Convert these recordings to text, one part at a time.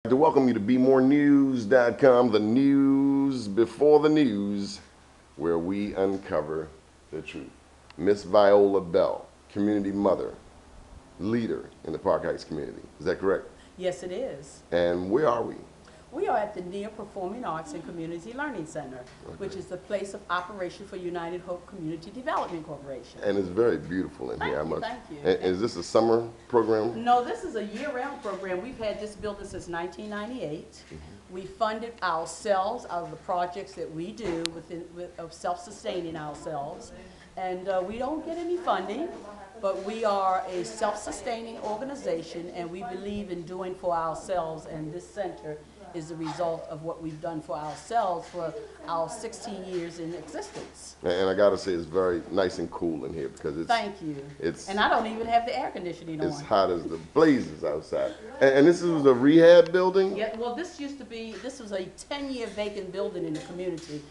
To welcome you to BMORENEWS.com, the news before the news, where we uncover the truth. Miss Viola Bell, community mother, leader in the Park Heights community. Is that correct? Yes, it is. And where are we? We are at the NEA Performing Arts and Community Learning Center, which is the place of operation for United Hope Community Development Corporation. And it's very beautiful in here. Thank you. And is this a summer program? No, this is a year-round program. We've had this building since 1998. We fund it ourselves out of the projects that we do of self-sustaining ourselves. And we don't get any funding, but we are a self-sustaining organization, and we believe in doing for ourselves, and this center is the result of what we've done for ourselves for our 16 years in existence. And I gotta say, it's very nice and cool in here because it's. Thank you. And I don't even have the air conditioning on. It's hot as the blazes outside. And this is a rehab building? Yeah, well, this was a 10-year vacant building in the community,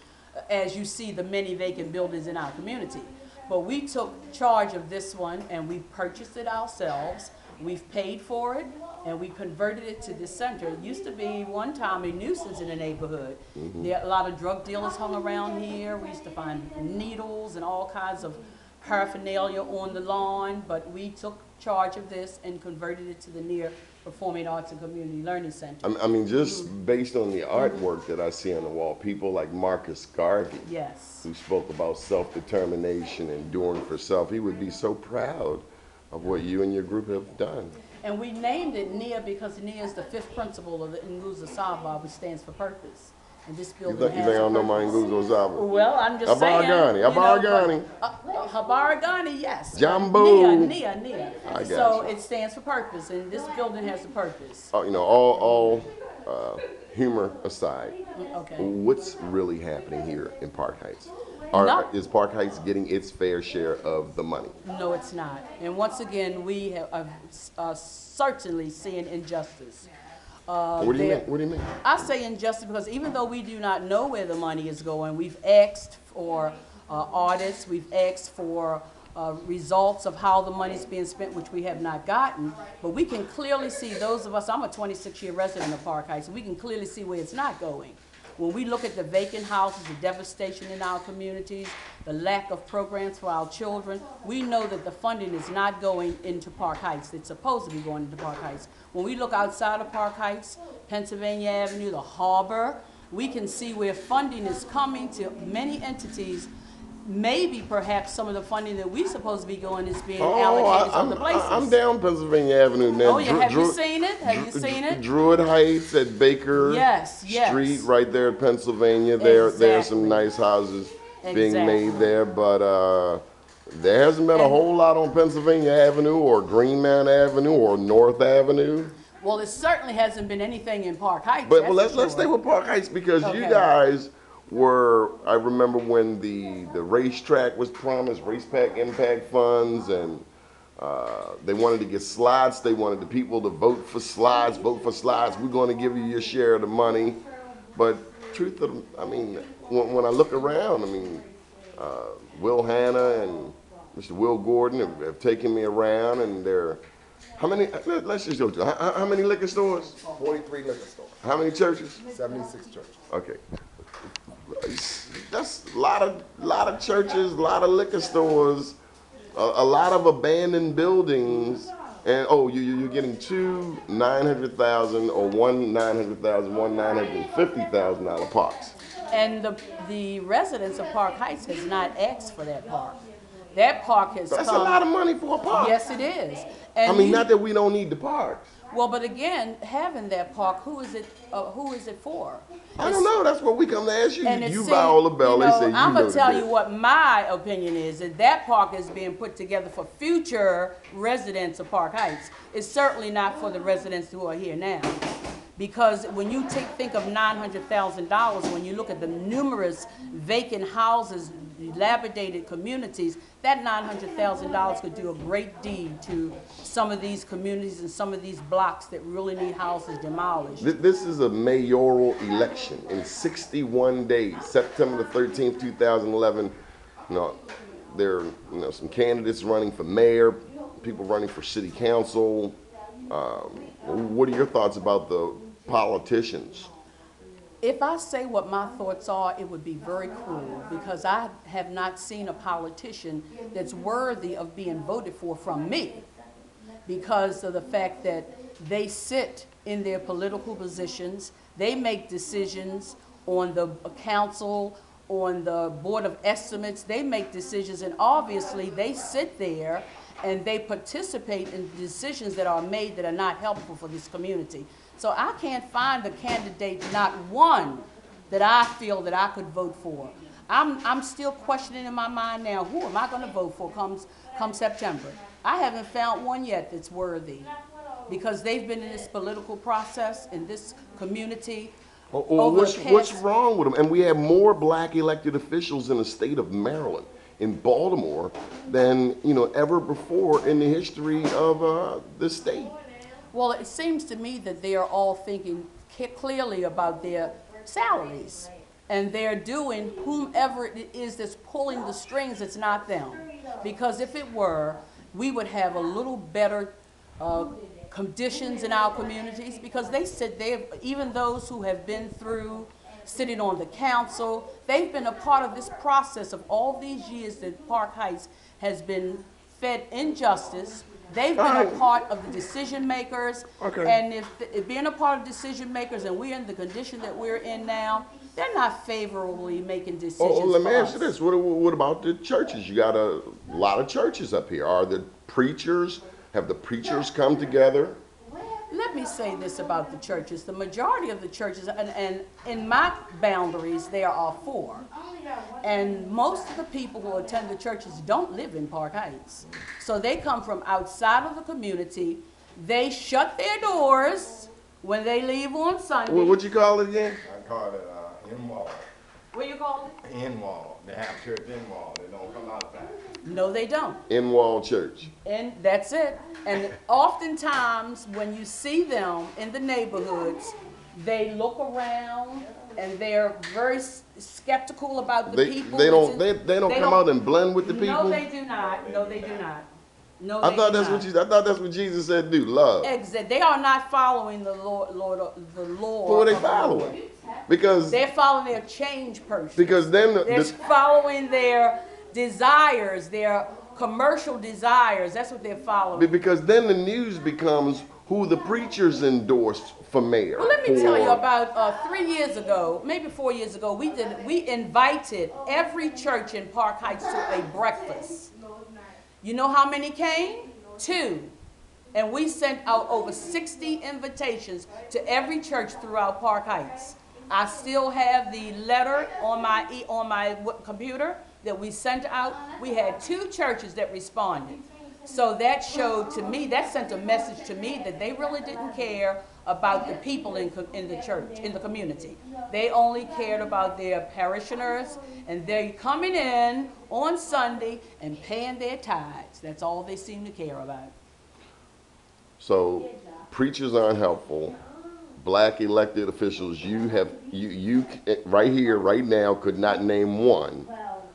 as you see the many vacant buildings in our community. But we took charge of this one and we purchased it ourselves. We've paid for it, and we converted it to this center. It used to be one time a nuisance in the neighborhood. There a lot of drug dealers hung around here. We used to find needles and all kinds of paraphernalia on the lawn, but we took charge of this and converted it to the NEA Performing Arts and Community Learning Center. I mean, just based on the artwork that I see on the wall, people like Marcus Garvey, Yes. who spoke about self-determination and doing for self, he would be so proud of what you and your group have done. And we named it NEA because NEA is the fifth principle of the Nguzo Saba, which stands for purpose. And this building You think I don't know my Nguzo Saba? Well, I'm just saying. Abaragani. Habaragani, yes. Jambo. NEA. So it stands for purpose, and this building has a purpose. You know, all humor aside, Okay. what's really happening here in Park Heights? Is Park Heights getting its fair share of the money? No, it's not. And once again, we have certainly seeing injustice. What do you mean? I say injustice because even though we do not know where the money is going, we've asked for audits, we've asked for results of how the money is being spent, which we have not gotten. But we can clearly see, those of us, I'm a 26-year resident of Park Heights, and we can clearly see where it's not going. When we look at the vacant houses, the devastation in our communities, the lack of programs for our children, we know that the funding is not going into Park Heights. It's supposed to be going into Park Heights. When we look outside of Park Heights, Pennsylvania Avenue, the harbor, we can see where funding is coming to many entities. Maybe perhaps some of the funding that we're supposed to be going is being allocated to other places. I'm down Pennsylvania Avenue now. Oh yeah, have you seen it? Have you seen it? Druid Heights at Baker Street, right there at Pennsylvania. There are some nice houses being made there, but there hasn't been a whole lot on Pennsylvania Avenue or Greenmount Avenue or North Avenue. Well, it certainly hasn't been anything in Park Heights. But let's stay with Park Heights because you guys were, I remember when the racetrack was promised, racetrack impact funds, and they wanted to get slides. They wanted the people to vote for slides. We're going to give you your share of the money. But truth of, I mean, when I look around, I mean, Will Hanna and Mr. Will Gordon have taken me around, and how many, let's just go to, how many liquor stores? 43 liquor stores. How many churches? 76 churches. Okay. That's a lot of churches, a lot of liquor stores, a lot of abandoned buildings, and you're getting two $900,000 or one $900,000, one $950,000 parks. And the residents of Park Heights has not asked for that park. That park has That's a lot of money for a park. Yes, it is. And I mean, not that we don't need the parks. Well, but again, having that park, who is it for? I don't know. That's what we come to ask you. And You Viola Bell, they say you know. I'm going to tell you what my opinion is, that park is being put together for future residents of Park Heights. It's certainly not for the residents who are here now. Because when you think of $900,000, when you look at the numerous vacant houses, dilapidated communities, that $900,000 could do a great deed to some of these communities and some of these blocks that really need houses demolished. This is a mayoral election in 61 days, September the 13th, 2011. There are some candidates running for mayor, people running for city council. What are your thoughts about the politicians? If I say what my thoughts are, it would be very cruel because I have not seen a politician that's worthy of being voted for from me because of the fact that they sit in their political positions, they make decisions on the council, on the board of estimates, they make decisions, and obviously they sit there and they participate in decisions that are made that are not helpful for this community. So I can't find a candidate, not one, that I feel that I could vote for. I'm still questioning in my mind now, who am I going to vote for come September? I haven't found one yet that's worthy because they've been in this political process in this community. Or what's wrong with them? And we have more black elected officials in the state of Maryland, in Baltimore, than ever before in the history of the state. Well, it seems to me that they are all thinking clearly about their salaries. And they're doing whomever it is that's pulling the strings, it's not them. Because if it were, we would have a little better conditions in our communities because they said even those who have been through sitting on the council, they've been a part of this process of all these years that Park Heights has been fed injustice. They've been a part of the decision makers. Okay. And if being a part of decision makers and we're in the condition that we're in now, they're not favorably making decisions. Let me for ask you us. this. What about the churches? You got a lot of churches up here. Have the preachers come together? Let me say this about the churches. The majority of the churches, and in my boundaries, there are 4. And most of the people who attend the churches don't live in Park Heights. So they come from outside of the community. They shut their doors when they leave on Sunday. What you call it again? I call it in-wall. What you call it? In-wall. They have church in-wall. They don't come outside. No, they don't. In-wall church. And that's it. And oftentimes, when you see them in the neighborhoods, they look around and they're very skeptical about the people. They don't come out and blend with the people. No, they do not. No, they do not. No, I thought that's what Jesus said. Do love. Exactly. They are not following the Lord. The law. Who are they following? Because they're following their change person. Because then they're following their desires, their commercial desires. That's what they're following. Because then the news becomes who the preachers endorsed for mayor. Well, let me tell you about 3 years ago, maybe 4 years ago, we invited every church in Park Heights to a breakfast. You know how many came? 2. And we sent out over 60 invitations to every church throughout Park Heights. I still have the letter on my computer that we sent out. We had 2 churches that responded. So that showed to me, that sent a message to me that they really didn't care about the people in the church, in the community. They only cared about their parishioners, and they're coming in on Sunday and paying their tithes. That's all they seem to care about. So preachers aren't helpful. Black elected officials, you right here, right now, could not name one.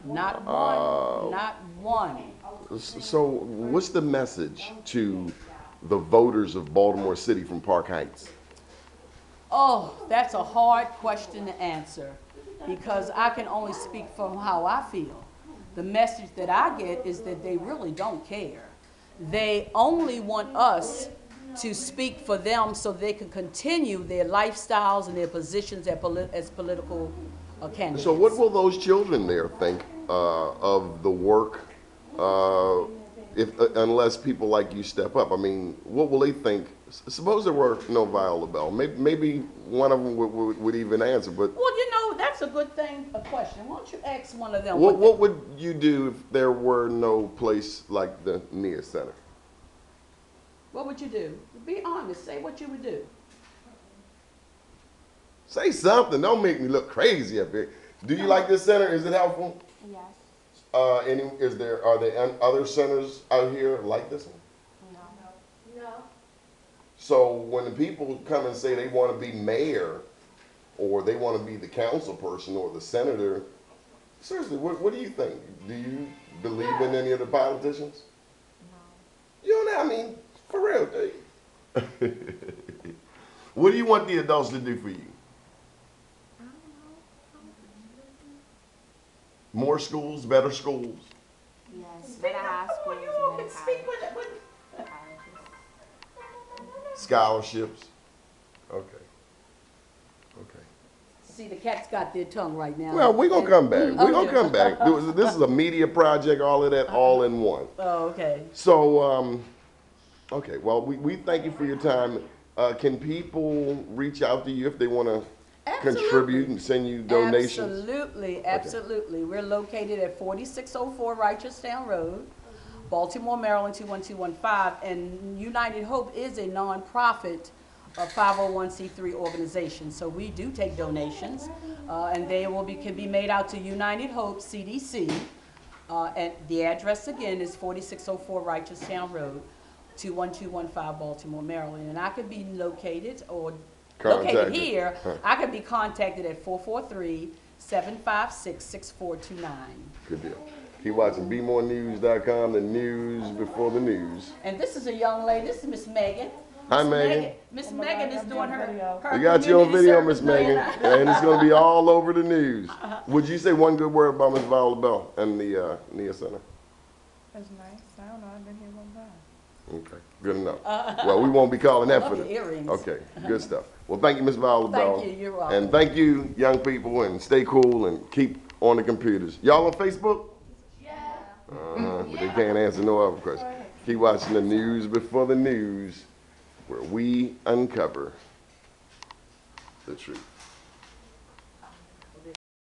Not one. Not one. So what's the message to the voters of Baltimore City from Park Heights? Oh, that's a hard question to answer because I can only speak from how I feel. The message that I get is that they really don't care. They only want us to speak for them so they can continue their lifestyles and their positions as political candidates. So what will those children there think of the work unless people like you step up? I mean, what will they think? Suppose there were no Viola Bell. Maybe one of them would even answer. But well, that's a good thing, a question. Why don't you ask one of them? What would you do if there were no place like the NIA Center? What would you do? Be honest. Say what you would do. Say something. Don't make me look crazy up here. Do you like this center? Is it helpful? Yes. Are there other centers out here like this one? No. So when the people come and say they want to be mayor, or they want to be the council person or the senator, seriously, what do you think? Do you believe in any of the politicians? No. You know what I mean? For real, do you? What do you want the adults to do for you? More schools, better schools, Yes, better high schools, better colleges. scholarships. Okay. Okay. See, the cat's got their tongue right now. Well, we're going to come back. We're going to come back. Oh, This is a media project, all of that, all in one. okay. So, okay, well, we thank you for your time. Can people reach out to you if they want to contribute and send you donations? Absolutely, absolutely. We're located at 4604 Righteoustown Road, Baltimore, Maryland 21215, and United Hope is a nonprofit 501c3 organization. So we do take donations, and they can be made out to United Hope CDC. And the address again is 4604 Righteoustown Road, 21215 Baltimore, Maryland. And I could be located located here. I could be contacted at 443-756-6429. Good deal. Keep watching BMORENEWS.com, the news before the news. And this is a young lady. This is Miss Megan. Hi, Megan. Miss Megan is doing her We got you on community video, service Miss Megan, plan. and it's going to be all over the news. Would you say one good word about Miss Viola Bell and the NIA Center? That's nice. I don't know. I've been here one time. Okay, good enough. Well, we won't be calling that for Love the your earrings. Okay, good stuff. Well, thank you, Miss Viola Bell. Thank you. You're welcome. And thank you, young people, and stay cool and keep on the computers. Y'all on Facebook? Yeah. But they can't answer no other questions. Keep watching the news before the news, where we uncover the truth.